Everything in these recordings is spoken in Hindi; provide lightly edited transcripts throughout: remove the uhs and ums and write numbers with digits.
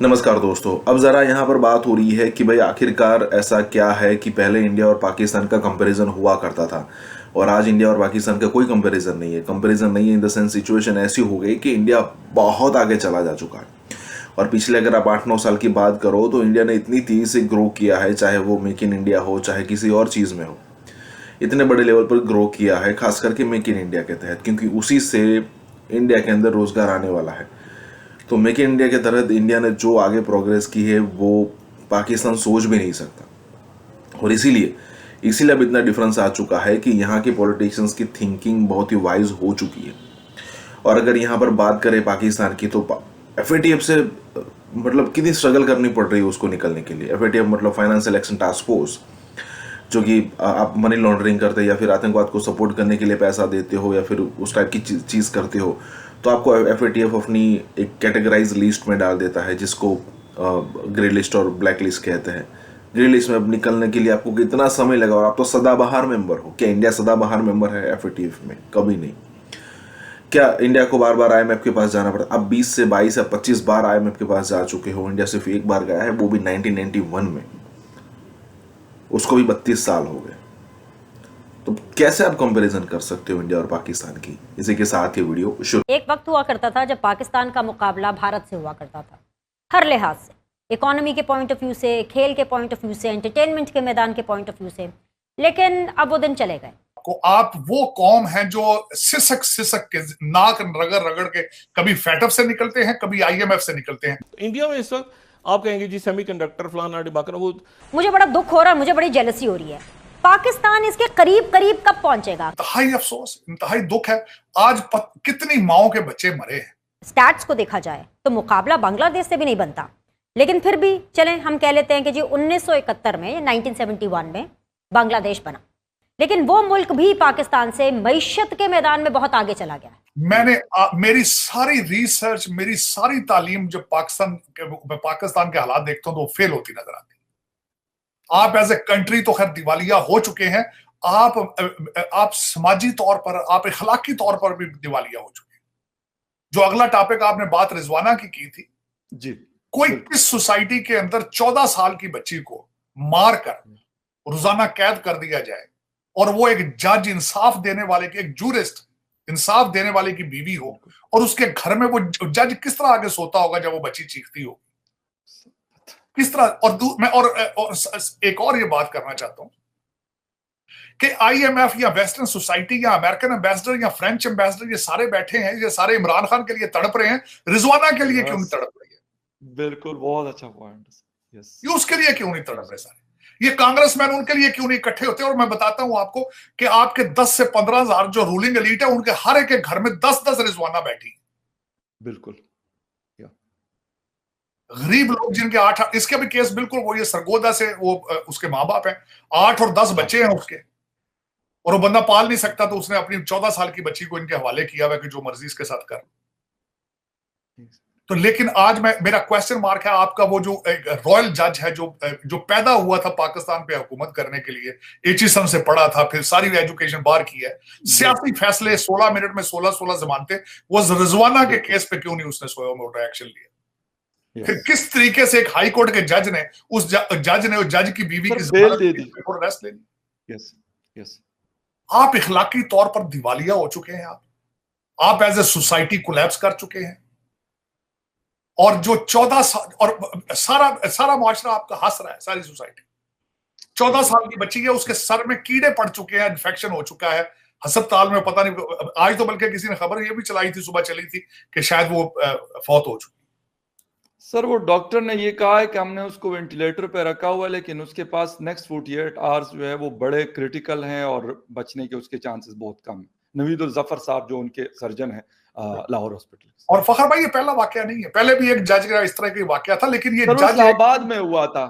नमस्कार दोस्तों। अब ज़रा यहाँ पर बात हो रही है कि भाई आखिरकार ऐसा क्या है कि पहले इंडिया और पाकिस्तान का कंपैरिजन हुआ करता था और आज इंडिया और पाकिस्तान का कोई कंपैरिजन नहीं है। कंपैरिजन नहीं है इन द सेंस सिचुएशन ऐसी हो गई कि इंडिया बहुत आगे चला जा चुका है। और पिछले अगर आप 8-9 साल की बात करो तो इंडिया ने इतनी तेज़ी से ग्रो किया है, चाहे वो मेक इन इंडिया हो चाहे किसी और चीज़ में हो, इतने बड़े लेवल पर ग्रो किया है, खास करके मेक इन इंडिया के तहत, क्योंकि उसी से इंडिया के अंदर रोजगार आने वाला है। तो मेक इन इंडिया के तहत इंडिया ने जो आगे प्रोग्रेस की है वो पाकिस्तान सोच भी नहीं सकता। और इसीलिए अब इतना डिफरेंस आ चुका है कि यहाँ के पॉलिटिशियंस की थिंकिंग बहुत ही वाइज हो चुकी है। और अगर यहाँ पर बात करें पाकिस्तान की तो एफएटीएफ से मतलब कितनी स्ट्रगल करनी पड़ रही है उसको निकलने के लिए। एफएटीएफ मतलब फाइनेंशियल एक्शन टास्क फोर्स, जो कि आप मनी लॉन्ड्रिंग करते या फिर आतंकवाद को सपोर्ट करने के लिए पैसा देते हो या फिर उस टाइप की चीज़ करते हो तो आपको एफएटीएफ अपनी एक कैटेगराइज लिस्ट में डाल देता है, जिसको ग्रे लिस्ट और ब्लैक लिस्ट कहते हैं। ग्रे लिस्ट में अब निकलने के लिए आपको कितना समय लगा और आप तो सदाबहार मेंबर हो। क्या इंडिया सदाबहार मेंबर है एफएटीएफ में? कभी नहीं। क्या इंडिया को बार बार आईएमएफ के पास जाना पड़ता? अब 20 से 22 या 25 बार आईएमएफ के पास जा चुके हो। इंडिया सिर्फ एक बार गया है, वो भी 1991 में, उसको भी 32 साल हो गए। तो कैसे आप कंपैरिजन कर सकते हो इंडिया और पाकिस्तान की? इसी के साथ ये वीडियो शुरू। एक वक्त हुआ करता था जब पाकिस्तान का मुकाबला भारत से हुआ करता था, हर लिहाज से, इकोनॉमी के पॉइंट ऑफ व्यू से, खेल के पॉइंट ऑफ व्यू से, एंटरटेनमेंट के मैदान के पॉइंट ऑफ व्यू से। लेकिन अब वो दिन चले गए। को आप वो कौम हैं जो सिसक सिसक के नाक रगड़ रगड़ के कभी फैटअप से निकलते हैं, कभी आईएमएफ से निकलते हैं। इंडिया में इस वक्त आप कहेंगे जी सेमीकंडक्टर फलाना डिबाकर, वो मुझे बड़ा दुख हो रहा है, मुझे बड़ी जेलसी हो रही है। पाकिस्तान इसके करीब करीब कब पहुंचेगा? इंतहाई अफसोस, इंतहाई दुख है। आज कितनी माओं के बच्चे मरे हैं। स्टैट्स को देखा जाए तो मुकाबला बांग्लादेश से भी नहीं बनता, लेकिन फिर भी चलें हम कह लेते हैं कि जी 1971 में या 1971 में बांग्लादेश बना, लेकिन वो मुल्क भी पाकिस्तान से मईशत के मैदान में बहुत आगे चला गया है। मेरी सारी रिसर्च, मेरी सारी तालीम जब पाकिस्तान के हालात देखता हूं तो वो फेल होती नजर आती। आप एज ए कंट्री तो खैर दिवालिया हो चुके हैं, आप समाजी तौर पर, आप इखलाकी तौर पर भी दिवालिया हो चुके हैं। जो अगला टॉपिक आपने बात रिजवाना की थी जी, कोई किस सोसाइटी के अंदर 14 साल की बच्ची को मार कर रोजाना कैद कर दिया जाए और वो एक जज, इंसाफ देने वाले की, एक जूरिस्ट, इंसाफ देने वाले की बीवी हो, और उसके घर में वो जज किस तरह आगे सोता होगा जब वो बच्ची चीखती हो, किस तरह। और एक और ये बात करना चाहता हूं कि आईएमएफ या वेस्टर्न सोसाइटी या अमेरिकन एम्बेसडर या फ्रेंच एम्बेसडर ये सारे बैठे हैं, ये सारे इमरान खान के लिए तड़प रहे हैं, रिजवाना के लिए क्यों नहीं तड़प रही है? बिल्कुल, बहुत अच्छा पॉइंट। यस, ये उसके लिए क्यों नहीं तड़प रहे सारे? ये कांग्रेसमैन उनके लिए क्यों नहीं इकट्ठे होते? और मैं बताता हूं आपको कि आपके 10 से 15 हजार जो रूलिंग एलीट है, उनके हर एक के घर में 10-10 रिजवाना बैठी। बिल्कुल। गरीब लोग जिनके 8, इसके भी केस बिल्कुल वो ये सरगोदा से, वो उसके माँ बाप हैं, 8 और 10 बच्चे हैं उसके, और वो बंदा पाल नहीं सकता, तो उसने अपनी 14 साल की बच्ची को इनके हवाले किया हुआ कि जो मर्जी इसके साथ कर। तो लेकिन आज मेरा क्वेश्चन मार्क है आपका, वो जो रॉयल जज है जो पैदा हुआ था पाकिस्तान पे हुकूमत करने के लिए, एचिसन से पढ़ा था, फिर सारी एजुकेशन बाहर की है, सियासी फैसले 16 मिनट में 16 जमानते, वो रिजवाना के केस पे क्यों नहीं उसने सोया मोटा एक्शन लिया? फिर किस तरीके से एक हाई कोर्ट के जज ने उस जज की बीवी की बेल दे दी और अरेस्ट ले ली? Yes, yes. आप इखलाकी तौर पर दिवालिया हो चुके हैं। आप एज ए सोसाइटी कोलैप्स कर चुके हैं, और जो 14 साल और सारा मुआशरा आपका हंस रहा है, सारी सोसाइटी। 14 साल की बच्ची है, उसके सर में कीड़े पड़ चुके हैं, इन्फेक्शन हो चुका है अस्पताल में, पता नहीं आज तो बल्कि किसी ने खबर ये भी चलाई थी, सुबह चली थी कि शायद वो फौत हो चुकी। सर वो डॉक्टर ने ये कहा है कि हमने उसको वेंटिलेटर पे रखा हुआ है, लेकिन उसके पास नेक्स्ट 48 आवर्स जो है वो बड़े क्रिटिकल हैं और बचने के उसके चांसेस बहुत कम है। नवीदुल जफर साहब जो उनके सर्जन है लाहौर हॉस्पिटल। और फखर भाई ये पहला वाकया नहीं है, पहले भी एक जज का इस तरह का वाकया था, लेकिन ये जज इस्लामाबाद में हुआ था।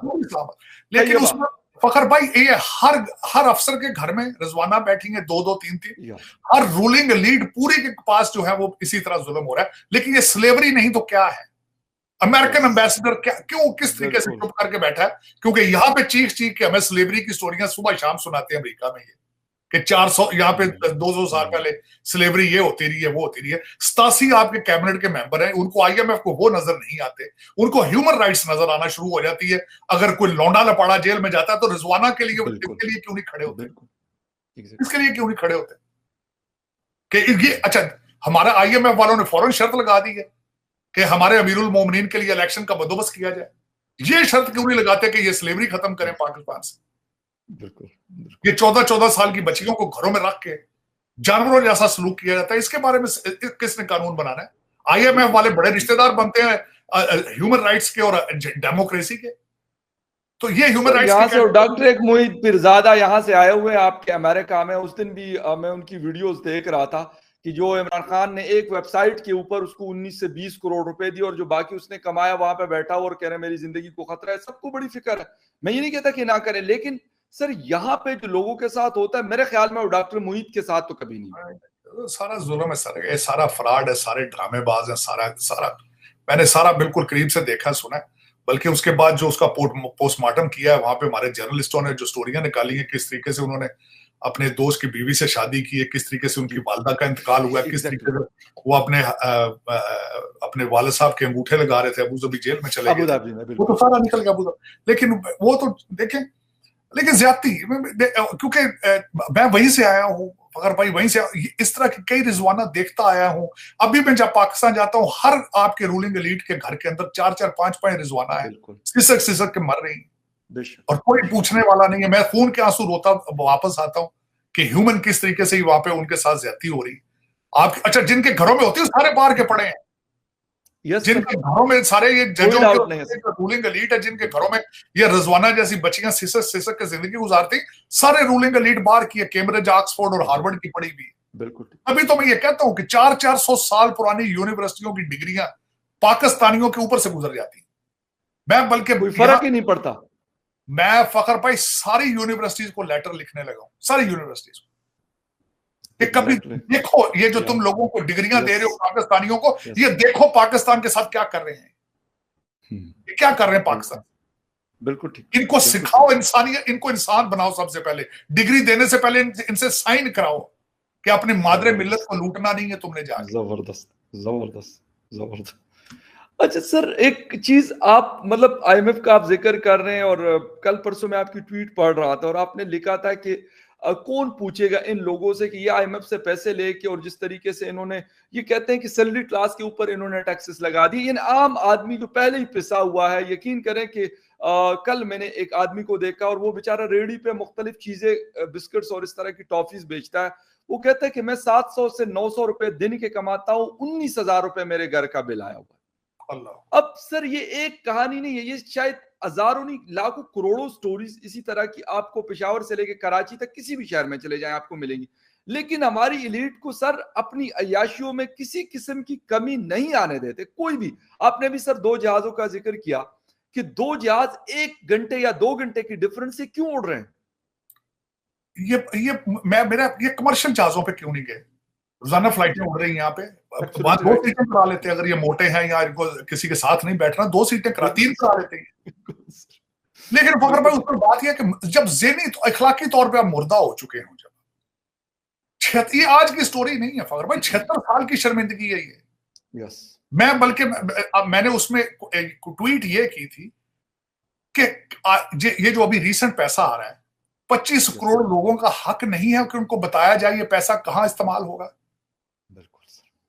लेकिन उसमें फखर भाई ये हर अफसर के घर में रिजवाना बैठी है, 2-2, 3-3, हर रूलिंग लीड पूरी के पास जो है वो इसी तरह जुल्म हो रहा है। लेकिन ये स्लेवरी नहीं तो क्या है? अमेरिकन एम्बेसडर क्यों किस तरीके से चुप करके बैठा है? क्योंकि यहाँ पे चीख के हमें स्लेवरी की स्टोरियां सुबह शाम सुनाते हैं अमेरिका में। ये कि 400 यहाँ पे 200 साल पहले स्लेवरी ये होती रही है, वो होती रही है। 87 आपके कैबिनेट के मेंबर हैं, उनको IMF को वो नजर नहीं आते, उनको ह्यूमन राइट्स नजर आना शुरू हो जाती है। अगर कोई लौंडा लपाड़ा जेल में जाता है तो रिजवाना के लिए इसके लिए क्यों नहीं खड़े होते? इसके लिए क्यों नहीं खड़े होते कि ये अच्छा, हमारा IMF वालों ने फौरन शर्त लगा दी है कि हमारे अमीरुल मोमिनीन के लिए इलेक्शन का बंदोबस्त किया जाए। ये शर्त क्यों नहीं लगाते कि ये स्लेवरी खत्म करें पाकिस्तान से? बिल्कुल। ये 14-14 साल की बच्चियों को घरों में रख के जानवरों जैसा सलूक किया जाता है। इसके बारे में किसने कानून बनाना है? IMF वाले बड़े रिश्तेदार बनते हैं ह्यूमन राइट्स के और डेमोक्रेसी के। तो ये ह्यूमन राइट्स यहाँ से डॉक्टर एक मोहित पीरजादा यहाँ से आए हुए आपके अमेरिका में। उस दिन भी मैं उनकी वीडियोस देख रहा था कि जो इमरान खान ने एक वेबसाइट के ऊपर उसको 19 से 20 करोड़ रुपए दिए और जो बाकी उसने कमाया वहां पे बैठा हुआ और कह रहे मेरी जिंदगी को खतरा है। सबको बड़ी फिक्र है, मैं ये नहीं कहता कि ना करें, लेकिन सर यहाँ पे जो लोगों के साथ होता है मेरे ख्याल में वो डॉक्टर मोहित के साथ तो कभी नहीं। सारा जुल्म है सर, ये सारा फ्रॉड है, सारे ड्रामेबाज है, सारा मैंने सारा बिल्कुल करीब से देखा सुना है। बल्कि उसके बाद जो उसका पोस्टमार्टम किया है वहां पे हमारे जर्नलिस्टों ने जो स्टोरियां निकाली हैं, किस तरीके से उन्होंने अपने दोस्त की बीवी से शादी की है, किस तरीके से उनकी वालदा का इंतकाल हुआ है, किस तरीके से वो अपने वालिद साहब के अंगूठे लगा रहे थे, अबू धाबी जेल में चले गए, वो तो सारा निकल गया अबू धाबी। लेकिन वो तो देखें, लेकिन ज्यादती, क्योंकि मैं वहीं से आया हूँ अगर भाई, वहीं से इस तरह की कई रिजवाना देखता आया हूँ। अभी मैं जब पाकिस्तान जाता हूँ हर आपके रूलिंग एलीट के घर के अंदर 4-4, 5-5 रिजवाना है, सिसक के मर रही और कोई पूछने वाला नहीं है। मैं खून के आंसू रोता वापस आता हूँ कि ह्यूमन किस तरीके से वहां पे उनके साथ ज्यादती हो रही। आप अच्छा, जिनके घरों में होती है सारे बाहर के पड़े हैं, जिनके घरों में सारे ये जजों के रूलिंग एलीट है, जिनके घरों में ये रिजवाना जैसी बच्चियां सिसक के जिंदगी गुजारती, सारे रूलिंग एलीट बाहर की है, कैम्ब्रिज, ऑक्सफोर्ड और हार्वर्ड की पढ़ी भी। बिल्कुल। अभी तो मैं ये कहता हूं कि 400-400 साल पुरानी यूनिवर्सिटियों की डिग्रियां पाकिस्तानियों के ऊपर से गुजर जाती। मैं बल्कि कोई फर्क ही नहीं पड़ता। मैं फखर भाई सारी यूनिवर्सिटीज को लेटर लिखने लगा हूं, सारी यूनिवर्सिटीज को, कि कभी देखो ये जो तुम लोगों को डिग्रियां दे रहे हो पाकिस्तानियों को, ये देखो पाकिस्तान के साथ क्या कर रहे हैं, ये क्या कर रहे हैं पाकिस्तान। बिल्कुल ठीक। इनको सिखाओ इंसानियत, इनको इंसान बनाओ। सबसे पहले डिग्री देने से पहले इनसे साइन कराओ कि अपने मादरे मिल्लत को लूटना नहीं है तुमने जाके। जबरदस्त जबरदस्त जबरदस्त। अच्छा सर, एक चीज आप मतलब IMF का आप जिक्र कर रहे हैं और कल परसों में आपकी ट्वीट पढ़ रहा था और आपने लिखा था कि कौन पूछेगा इन लोगों से कि ये IMF से पैसे लेके और जिस तरीके से इन्होंने, ये कहते हैं कि सैलरी क्लास के ऊपर इन्होंने टैक्सेस लगा दिए, इन आम आदमी जो पहले ही पिसा हुआ है। यकीन करें कि कल मैंने एक आदमी को देखा और वो बेचारा रेडी पे मुख्तलिफ चीजें, बिस्किट्स और इस तरह की टॉफीज बेचता है। वो कहता है कि मैं 700 से 900 रुपए दिन के कमाता हूँ, 19,000 रुपए मेरे घर का बिल आया हुआ। अब सर ये एक कहानी नहीं है, ये शायद हजारों नहीं लाखों करोड़ों स्टोरीज इसी तरह की आपको पेशावर से लेकर कराची तक किसी भी शहर में चले जाएं आपको मिलेंगी। लेकिन हमारी एलीट को सर अपनी अय्याशियों में किसी किस्म की कमी नहीं आने देते कोई भी। आपने भी सर 2 जहाजों का जिक्र किया कि 2 जहाज 1 घंटे या 2 घंटे की डिफरेंस से क्यों उड़ रहे हैं? ये कमर्शियल जहाजों पे क्यों नहीं गए? रोजाना फ्लाइटें उड़ रही हैं यहाँ पे, 2 सीटें करा लेते हैं। अगर ये मोटे हैं या इनको किसी के साथ नहीं बैठना, 2 सीटें करा, 3 करा लेते हैं। लेकिन फखर भाई उस पर बात यह कि जब ज़हनी तो अखलाकी तौर पे आप मुर्दा हो चुके हो, जब ये आज की स्टोरी नहीं है फखर भाई, 76 साल की शर्मिंदगी है ये। मैं बल्कि मैंने उसमें ट्वीट ये की थी कि ये जो अभी रीसेंट पैसा आ रहा है, 25 करोड़ लोगों का हक नहीं है कि उनको बताया जाए ये पैसा कहां इस्तेमाल होगा।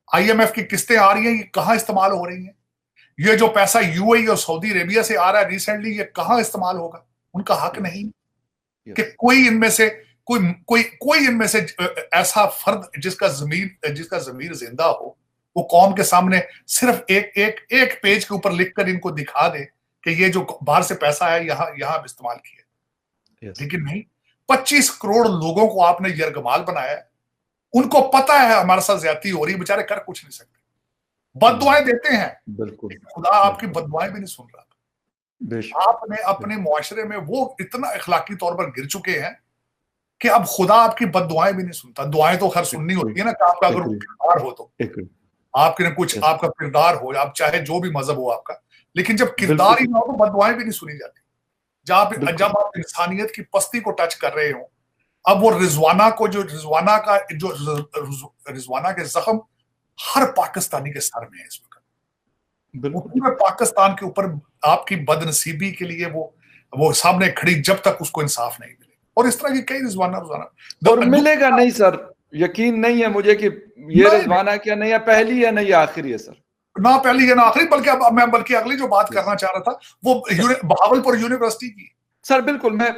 IMF की किस्तें आ रही हैं, ये कहां इस्तेमाल हो रही हैं। ये जो पैसा UAE और सऊदी अरेबिया से आ रहा है रिसेंटली, ये कहां इस्तेमाल होगा। उनका हक नहीं कि कोई इनमें से कोई इनमें से ऐसा फर्द जिसका ज़मीर जिंदा हो, वो कौम के सामने सिर्फ एक पेज के ऊपर लिखकर इनको दिखा दे कि ये जो बाहर से पैसा है यहां इस्तेमाल किया। लेकिन नहीं, 25 करोड़ लोगों को आपने यरगमाल बनाया है। उनको पता है हमारे साथ ज्यादती हो रही, बेचारे कर कुछ नहीं सकते, बददुआएं देते हैं। बिल्कुल, खुदा आपकी बददुआएं भी नहीं सुन रहा। आपने अपने मुआशरे में वो इतना अखलाकी तौर पर गिर चुके हैं कि अब खुदा आपकी बददुआएं भी नहीं सुनता। दुआएं तो खैर सुननी होती है ना, कि आपका अगर किरदार हो तो आपके कुछ आपका किरदार हो, आप चाहे जो भी मजहब हो आपका, लेकिन जब किरदार ही ना हो तो बददुआएं भी नहीं सुनी जाती। जब आप इंसानियत की पस्ती को टच कर रहे हो, अब वो रिजवाना के जख्म हर पाकिस्तानी के सर में है इस वक्त। वो पूरे पाकिस्तान के ऊपर आपकी बदनसीबी के लिए वो सामने खड़ी जब तक उसको इंसाफ नहीं मिले। और इस तरह की कई रिजवाना और मिलेगा नहीं सर, यकीन नहीं है मुझे कि ये रिजवाना क्या नहीं है, पहली है नहीं आखिरी है सर, ना पहली है ना आखिरी। बल्कि अगली जो बात करना चाह रहा था वो बहावलपुर यूनिवर्सिटी की। सर बिल्कुल मैं